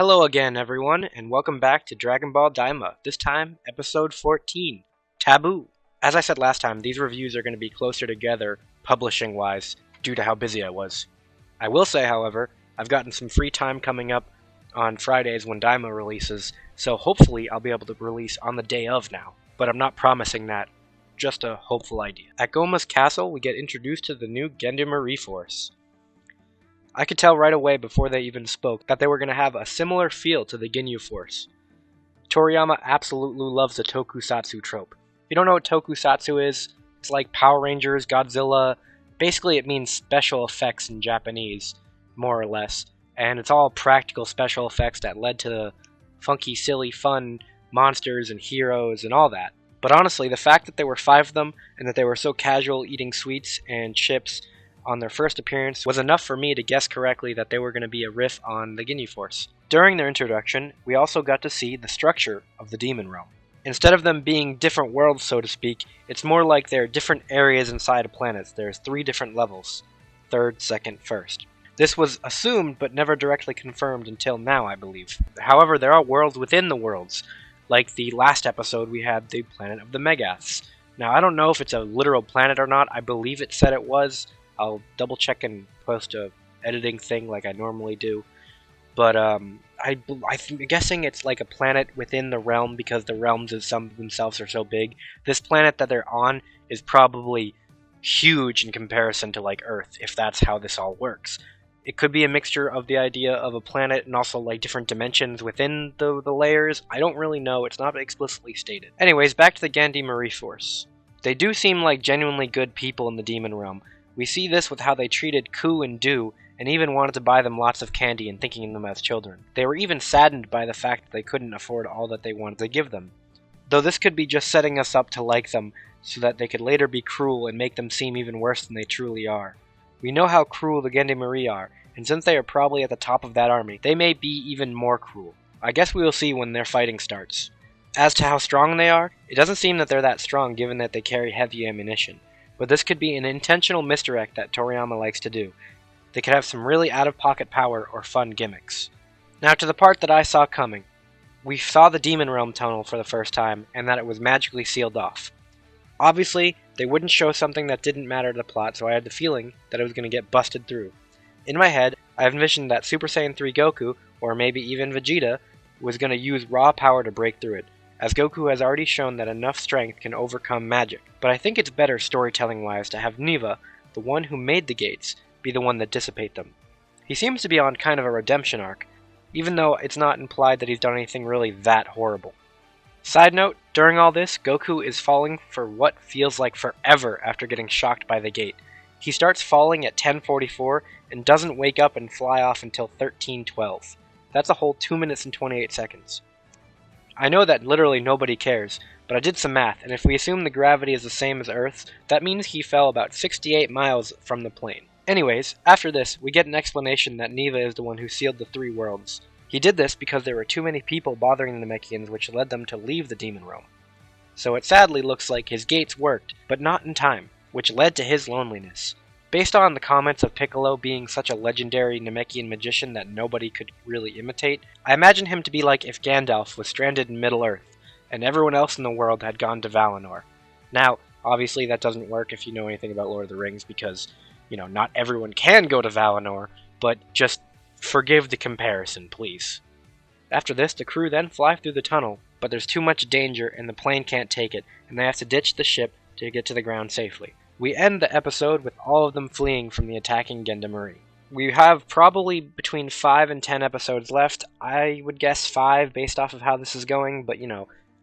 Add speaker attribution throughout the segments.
Speaker 1: Hello again, everyone, and welcome back to Dragon Ball Daima, this time, episode 14, Taboo. As I said last time, these reviews are going to be closer together, publishing-wise, due to how busy I was. I will say, however, I've gotten some free time coming up on Fridays when Daima releases, so hopefully I'll be able to release on the day of now, but I'm not promising that, just a hopeful idea. At Goma's castle, we get introduced to the new Gendarmerie force. I could tell right away before they even spoke that they were going to have a similar feel to the Ginyu Force. Toriyama absolutely loves the tokusatsu trope. If you don't know what tokusatsu is, it's like Power Rangers, Godzilla. Basically it means special effects in Japanese, more or less. And it's all practical special effects that led to the funky, silly, fun monsters and heroes and all that. But honestly, the fact that there were 5 of them, and that they were so casual eating sweets and chips on their first appearance was enough for me to guess correctly that they were going to be a riff on the Ginyu Force. During their introduction, we also got to see the structure of the Demon Realm. Instead of them being different worlds, so to speak, it's more like they're different areas inside of planets. There's 3 different levels. 3rd, 2nd, 1st. This was assumed but never directly confirmed until now, I believe. However, there are worlds within the worlds. Like the last episode, we had the planet of the Megaths. Now, I don't know if it's a literal planet or not. I believe it said it was. I'll double check and post a editing thing like I normally do. But I'm guessing it's like a planet within the realm because the realms themselves are so big. This planet that they're on is probably huge in comparison to like Earth, if that's how this all works. It could be a mixture of the idea of a planet and also like different dimensions within the layers. I don't really know. It's not explicitly stated. Anyways, back to the Gendarmerie force. They do seem like genuinely good people in the Demon Realm. We see this with how they treated Ku and Du, and even wanted to buy them lots of candy and thinking of them as children. They were even saddened by the fact that they couldn't afford all that they wanted to give them. Though this could be just setting us up to like them, so that they could later be cruel and make them seem even worse than they truly are. We know how cruel the Gendarmerie are, and since they are probably at the top of that army, they may be even more cruel. I guess we will see when their fighting starts. As to how strong they are, it doesn't seem that they're that strong given that they carry heavy ammunition. But this could be an intentional misdirect that Toriyama likes to do. They could have some really out-of-pocket power or fun gimmicks. Now to the part that I saw coming. We saw the Demon Realm tunnel for the first time, and that it was magically sealed off. Obviously, they wouldn't show something that didn't matter to the plot, so I had the feeling that it was going to get busted through. In my head, I envisioned that Super Saiyan 3 Goku, or maybe even Vegeta, was going to use raw power to break through it, as Goku has already shown that enough strength can overcome magic. But I think it's better storytelling-wise to have Neva, the one who made the gates, be the one that dissipate them. He seems to be on kind of a redemption arc, even though it's not implied that he's done anything really that horrible. Side note, during all this, Goku is falling for what feels like forever after getting shocked by the gate. He starts falling at 10:44 and doesn't wake up and fly off until 13:12. That's a whole 2 minutes and 28 seconds. I know that literally nobody cares, but I did some math, and if we assume the gravity is the same as Earth's, that means he fell about 68 miles from the plane. Anyways, after this, we get an explanation that Neva is the one who sealed the 3 worlds. He did this because there were too many people bothering the Namekians, which led them to leave the Demon Realm. So it sadly looks like his gates worked, but not in time, which led to his loneliness. Based on the comments of Piccolo being such a legendary Namekian magician that nobody could really imitate, I imagine him to be like if Gandalf was stranded in Middle-earth, and everyone else in the world had gone to Valinor. Now, obviously that doesn't work if you know anything about Lord of the Rings, because, not everyone can go to Valinor, but just forgive the comparison, please. After this, the crew then fly through the tunnel, but there's too much danger and the plane can't take it, and they have to ditch the ship to get to the ground safely. We end the episode with all of them fleeing from the attacking Gendarmerie. We have probably between 5 and 10 episodes left. I would guess 5 based off of how this is going, but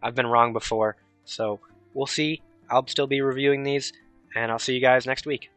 Speaker 1: I've been wrong before, so we'll see. I'll still be reviewing these, and I'll see you guys next week.